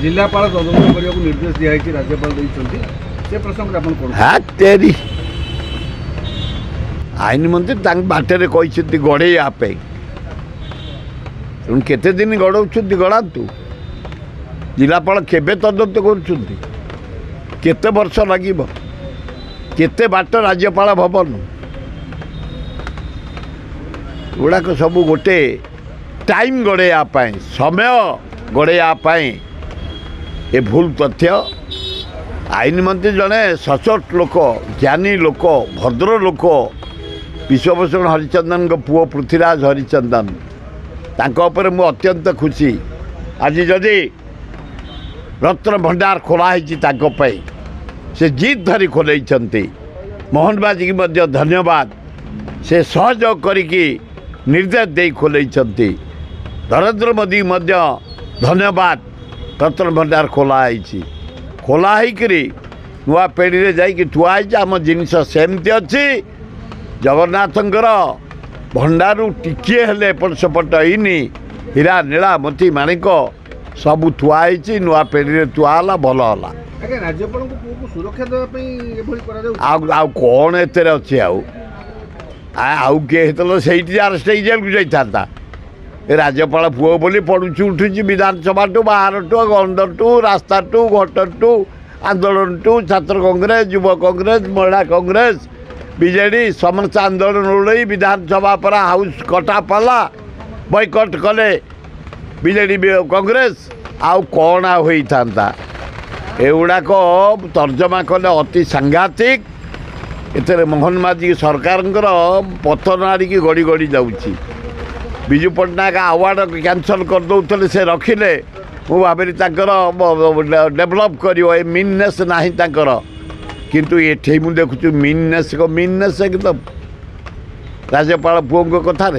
जिलापाल तदंत करने को निर्देश दिखाई राज्यपाल से प्रसंग हाँ तेरी आईन मंत्री बाटर कहते गड़े तेणु केते दिन गड़ाऊँ गड़ातु जिलापाल केबे तदंत करते वर्ष लगे केते बाट राज्यपाल भवन गुड़ाक सब गोटे टाइम गड़ाइवाई समय गड़ाइवाई ए भूल तथ्य आईन मंत्री जड़े सचोट लोक ज्ञानी लोक भद्र लोक विश्वभूषण हरिचंदन पुओ पृथ्वीराज हरिचंदन तांकर मु अत्यंत खुशी आज जदि रत्न भंडार खोलाई से जीत धरी खोल मोहन बाजी की मध्य धन्यवाद से सहयोग करिकी निर्देश दे खोल नरेंद्र मोदी मध्य धन्यवाद रत्न भंडार खोलाई नुआ पेढ़ी जाकि थुआई आम जिनस सेमती अच्छी जगन्नाथंकर भंडारू टिके हेले एपट सेपट होनी हीरा नीला मोती माणिक सबू थुआई नुआ पेढ़ी थुआला भल है राज्यपाल सुरक्षा देवाई कौन एते अच्छे आउ किए से आरेस्ट जेल को जाता राज्यपाल पुओ बोली पड़ुची उठुची विधानसभा टू बाहर टू अंदर टू रास्ता टू घटर टू आंदोलन टू छात्र कांग्रेस युव कांग्रेस महिला कांग्रेस बीजेडी समस्त आंदोलन उड़े विधानसभा पर हाउस कटा पाला बॉयकट कले बीजेडी कांग्रेस आउ कौन होता एगुड़ाक तर्जमा कले अति सांघातिक एते मोहन माझी सरकार पतन आड़ी गड़ी गड़ी जाऊँगी विजु पट्टनायक अवार्ड कैंसल कर दौले से रखिले मु भावी डेभलप कर मीननेस ना किंतु ये मुझे देखु मीननेस को मीननेस एकदम राज्यपाल पुओं कथार